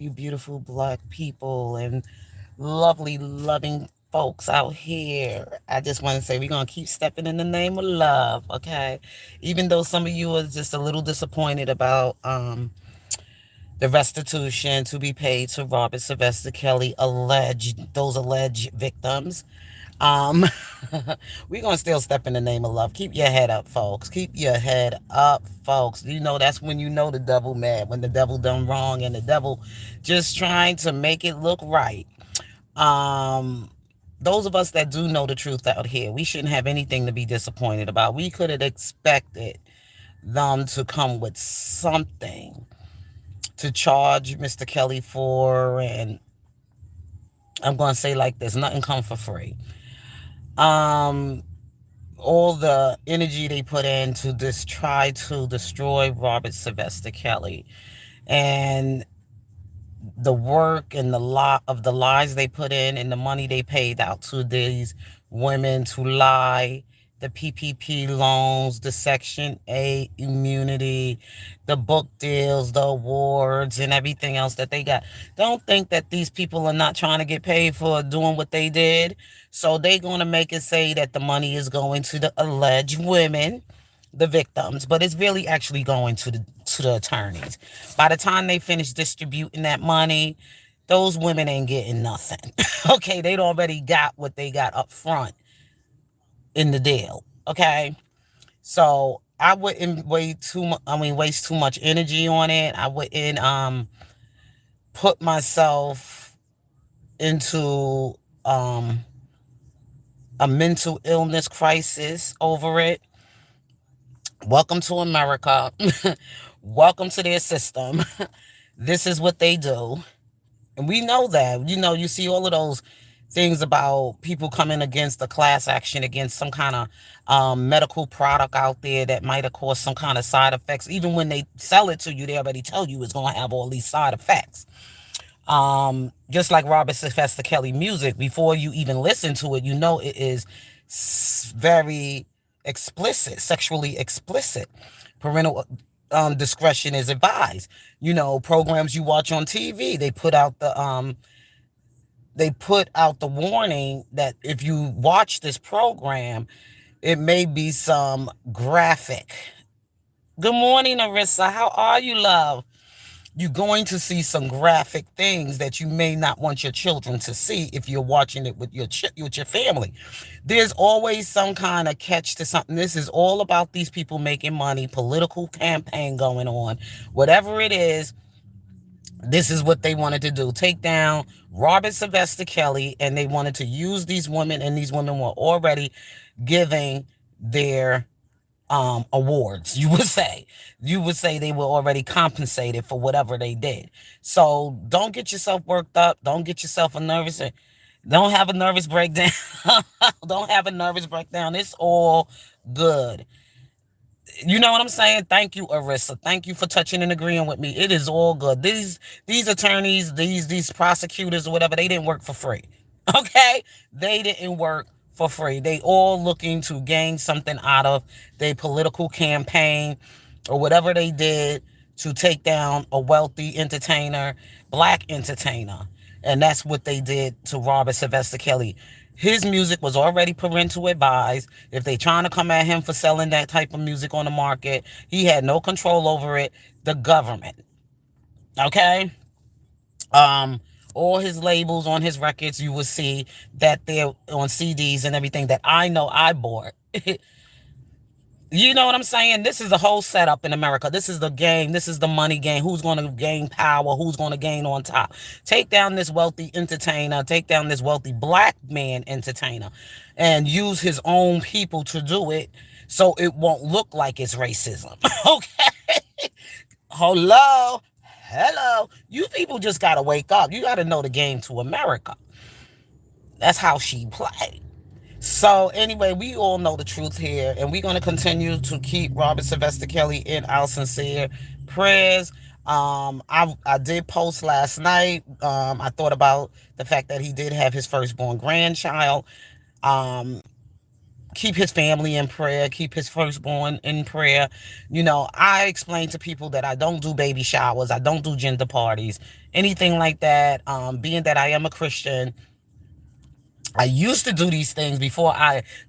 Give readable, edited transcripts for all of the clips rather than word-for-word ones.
you beautiful black people and lovely, loving folks out here. I just want to say we're going to keep stepping in the name of love, okay? Even though some of you are just a little disappointed about the restitution to be paid to Robert Sylvester Kelly those alleged victims. Um, we're gonna still step in the name of love. Keep your head up, folks. Keep your head up, folks. You know that's when you know the devil mad, when the devil done wrong and the devil just trying to make it look right. Um, those of us that do know the truth out here, we shouldn't have anything to be disappointed about. We could have expected them to come with something to charge Mr. Kelly for, and I'm gonna say like this: nothing come for free. Um, all the energy they put in to just try to destroy Robert Sylvester Kelly and the work and the lot of the lies they put in and the money they paid out to these women to lie, the PPP loans, the Section 8 immunity, the book deals, the awards, and everything else that they got. Don't think that these people are not trying to get paid for doing what they did. So they're going to make it say that the money is going to the alleged women, the victims, but it's really actually going to the attorneys. By the time they finish distributing that money, those women ain't getting nothing. Okay, they'd already got what they got up front in the deal. Okay, so I wouldn't waste too much energy on it. I wouldn't put myself into um a mental illness crisis over it. Welcome to America. Welcome to their system. This is what they do. And we know that. You know, you see all of those things about people coming against a class action against some kind of medical product out there that might have caused some kind of side effects. Even when they sell it to you, they already tell you it's going to have all these side effects. Just like Robert Sylvester Kelly music, before you even listen to it, you know it is very explicit, sexually explicit. Parental discretion is advised. You know, programs you watch on TV, they put out the warning that if you watch this program, it may be some graphic. Good morning, Arissa. How are you, love? You're going to see some graphic things that you may not want your children to see if you're watching it with your family. There's always some kind of catch to something. This is all about these people making money, political campaign going on, whatever it is. This is what they wanted to do: take down Robert Sylvester Kelly, and they wanted to use these women, and these women were already giving their awards. You would say they were already compensated for whatever they did. So don't get yourself worked up. Don't get yourself a nervous. Don't have a nervous breakdown. Don't have a nervous breakdown. It's all good. You know what I'm saying? Thank you, Arissa. Thank you for touching and agreeing with me. It is all good. These attorneys, these prosecutors or whatever, they didn't work for free. Okay? They didn't work for free. They all looking to gain something out of their political campaign or whatever they did to take down a wealthy entertainer, black entertainer. And that's what they did to Robert Sylvester Kelly. His music was already parental advised. If they trying to come at him for selling that type of music on the market, he had no control over it. The government. Okay? Um, all his labels on his records, you will see that they're on CDs and everything that I know I bought. You know what I'm saying? This is the whole setup in America. This is the game. This is the money game. Who's going to gain power? Who's going to gain on top? Take down this wealthy entertainer. Take down this wealthy black man entertainer and use his own people to do it so it won't look like it's racism. Okay? Hello? Hello? You people just got to wake up. You got to know the game to America. That's how she played. So anyway, we all know the truth here, and we're going to continue to keep Robert Sylvester Kelly in our sincere prayers. I did post last night. I thought about the fact that he did have his firstborn grandchild. Um, keep his family in prayer, keep his firstborn in prayer. I explain to people that I don't do baby showers, I don't do gender parties, anything like that. Being that I am a Christian, I used to do these things before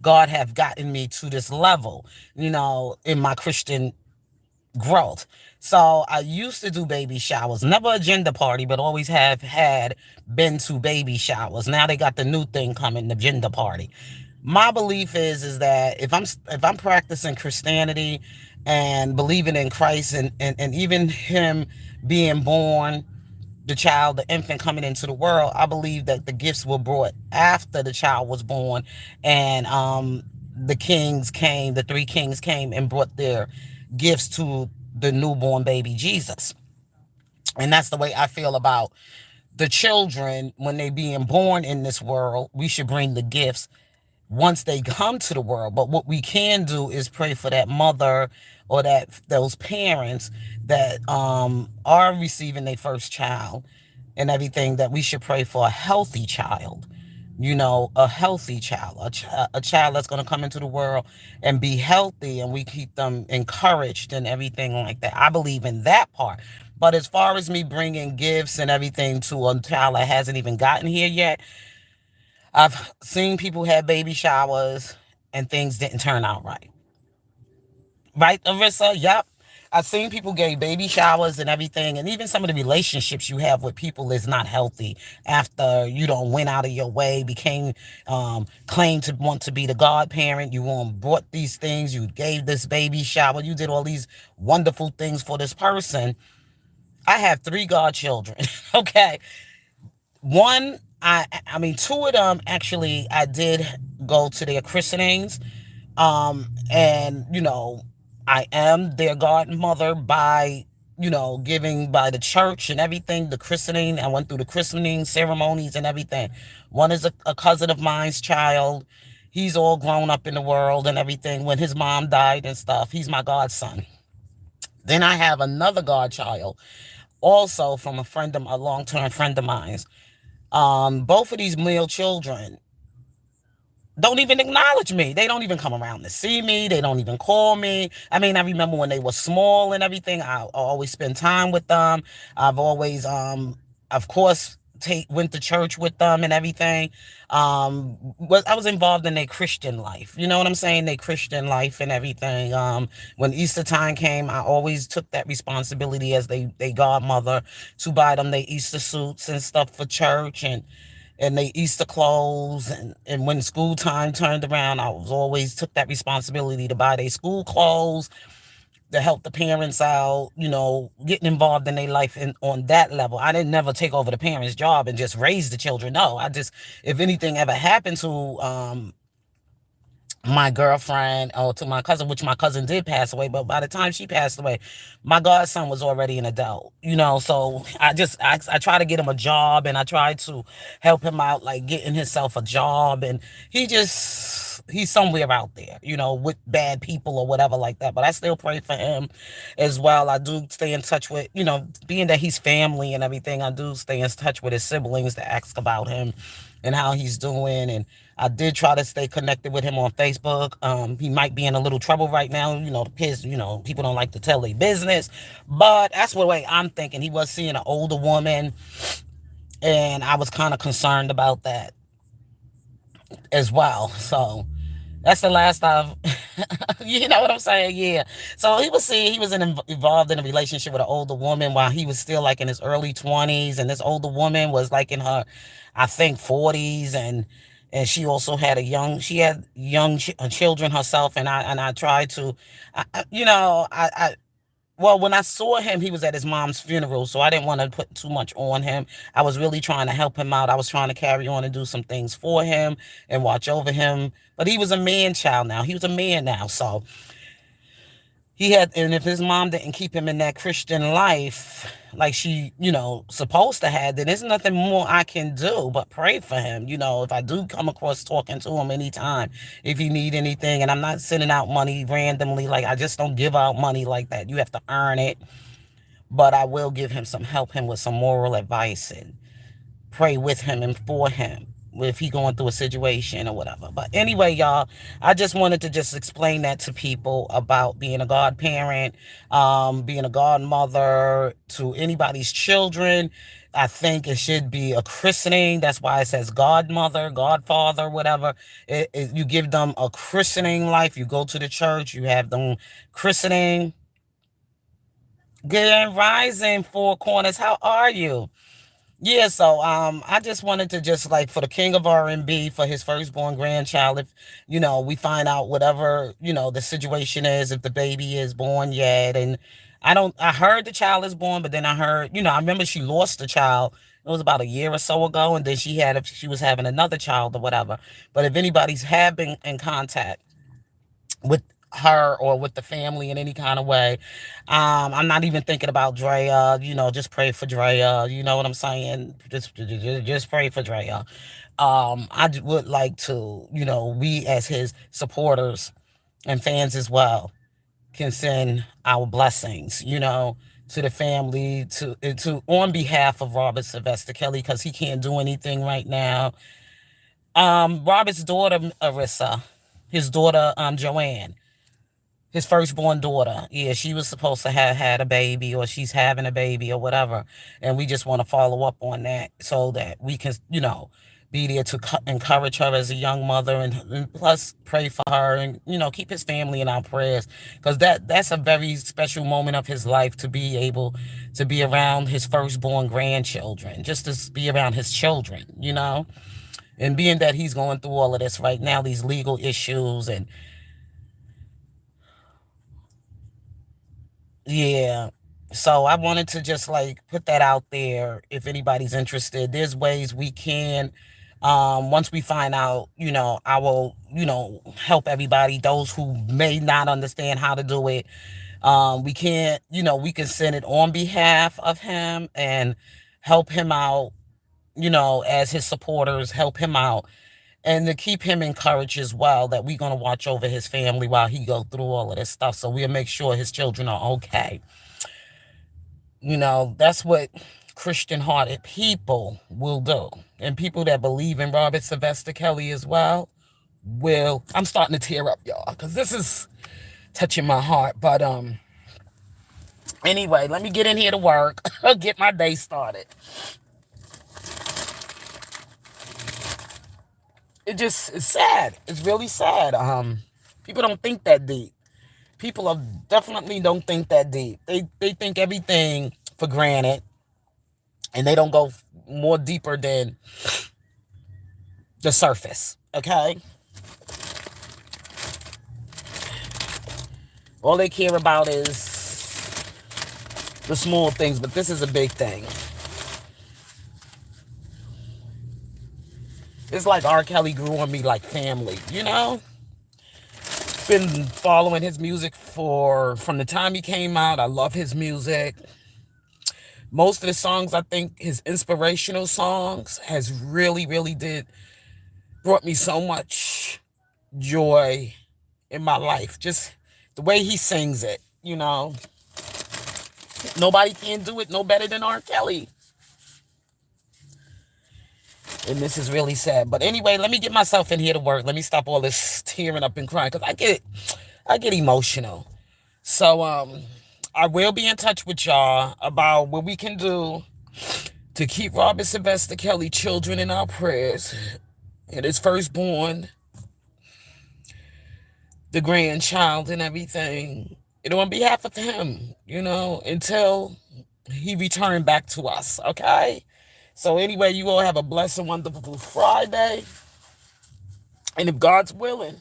God have gotten me to this level, in my Christian growth. So I used to do baby showers, never a gender party, but always have had been to baby showers. Now they got the new thing coming, the gender party. My belief is that if I'm practicing Christianity and believing in Christ, and even him being born, the child, the infant coming into the world, I believe that the gifts were brought after the child was born, and the three kings came and brought their gifts to the newborn baby Jesus. And that's the way I feel about the children when they being born in this world. We should bring the gifts once they come to the world. But what we can do is pray for that mother or those parents that are receiving their first child and everything, that we should pray for a healthy child. A healthy child, a child that's going to come into the world and be healthy, and we keep them encouraged and everything like that. I believe in that part. But as far as me bringing gifts and everything to a child that hasn't even gotten here yet, I've seen people have baby showers and things didn't turn out right. Right, Arissa? Yep. I've seen people get baby showers and everything, and even some of the relationships you have with people is not healthy after you don't went out of your way, became claimed to want to be the godparent. You brought these things, you gave this baby shower, you did all these wonderful things for this person. I have three godchildren. Okay. One, I mean, two of them actually, I did go to their christenings. And I am their godmother by, giving by the church and everything, the christening. I went through the christening ceremonies and everything. One is a cousin of mine's child. He's all grown up in the world and everything. When his mom died and stuff, he's my godson. Then I have another godchild, also from a long-term friend of mine's. Both of these male children don't even acknowledge me. They don't even come around to see me. They don't even call me. I mean, I remember when they were small and everything, I always spend time with them. I've always, of course, went to church with them and everything. I was involved in their Christian life. You know what I'm saying? Their Christian life and everything. When Easter time came, I always took that responsibility as they godmother to buy them their Easter suits and stuff for church, and they Easter clothes, and when school time turned around, I was always took that responsibility to buy their school clothes, to help the parents out, getting involved in their life on that level. I didn't never take over the parents' job and just raise the children. No, I just, if anything ever happened to my girlfriend or to my cousin, which my cousin did pass away, but by the time she passed away, my godson was already an adult, so I try to get him a job, and I try to help him out, like getting himself a job, and he's somewhere out there, with bad people or whatever like that. But I still pray for him as well. I do stay in touch with, being that he's family and everything, I do stay in touch with his siblings to ask about him and how he's doing. And I did try to stay connected with him on Facebook. He might be in a little trouble right now. The kids, people don't like to tell their business. But that's the way I'm thinking. He was seeing an older woman, and I was kind of concerned about that as well. So that's the last I've, you know what I'm saying? Yeah. So he was involved in a relationship with an older woman while he was still like in his early 20s. And this older woman was like in her, I think, 40s. And she also had she had young children herself. And I tried to, well, when I saw him, he was at his mom's funeral, so I didn't want to put too much on him. I was really trying to help him out. I was trying to carry on and do some things for him and watch over him. But he was a man child now. He was a man now. So and if his mom didn't keep him in that Christian life like she, supposed to have, then there's nothing more I can do but pray for him. If I do come across talking to him anytime, if he need anything, and I'm not sending out money randomly, like I just don't give out money like that. You have to earn it. But I will help him with some moral advice and pray with him and for him. if he going through a situation or whatever. But anyway, y'all, I just wanted to just explain that to people about being a godparent, being a godmother to anybody's children. I think it should be a christening. That's why it says godmother, godfather, whatever. You give them a christening life. You go to the church, you have them christening. Good rising, Four Corners. How are you? Yeah, so I just wanted to just like for the king of R&B for his firstborn grandchild, if we find out whatever, the situation is, if the baby is born yet. And I heard the child is born, but then I heard, I remember she lost the child. It was about a year or so ago, and then she was having another child or whatever. But if anybody's have been in contact with her or with the family in any kind of way. I'm not even thinking about Drea, just pray for Drea, you know what I'm saying? Just pray for Drea. Would like to, we as his supporters and fans as well can send our blessings, to the family, to on behalf of Robert Sylvester Kelly, because he can't do anything right now. Robert's daughter, Arissa, his daughter, Joanne, his firstborn daughter. Yeah, she was supposed to have had a baby, or she's having a baby or whatever. And we just want to follow up on that so that we can, be there to encourage her as a young mother, and plus pray for her, and, keep his family in our prayers, because that's a very special moment of his life, to be able to be around his firstborn grandchildren, just to be around his children, and being that he's going through all of this right now, these legal issues. And yeah. So I wanted to just like put that out there. If anybody's interested, there's ways we can. Once we find out, I will, help everybody, those who may not understand how to do it. We can't, we can send it on behalf of him and help him out, as his supporters, help him out, and to keep him encouraged as well, that we're going to watch over his family while he go through all of this stuff. So we'll make sure his children are okay. That's what Christian-hearted people will do. And people that believe in Robert Sylvester Kelly as well will. I'm starting to tear up, y'all, because this is touching my heart. But anyway, let me get in here to work, get my day started. It's sad. It's really sad. People don't think that deep. People definitely don't think that deep. They think everything for granted, and they don't go more deeper than the surface. Okay? All they care about is the small things, but this is a big thing. It's like R. Kelly grew on me like family, Been following his music from the time he came out. I love his music. Most of the songs, I think his inspirational songs has really, really brought me so much joy in my life. Just the way he sings it, Nobody can do it no better than R. Kelly. And this is really sad. But anyway, let me get myself in here to work. Let me stop all this tearing up and crying, because I get emotional. So I will be in touch with y'all about what we can do to keep Robert Sylvester Kelly children in our prayers, and his firstborn, the grandchild, and everything. And on behalf of him, until he returned back to us, okay? So anyway, you all have a blessed and wonderful Friday. And if God's willing,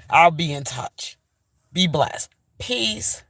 I'll be in touch. Be blessed. Peace.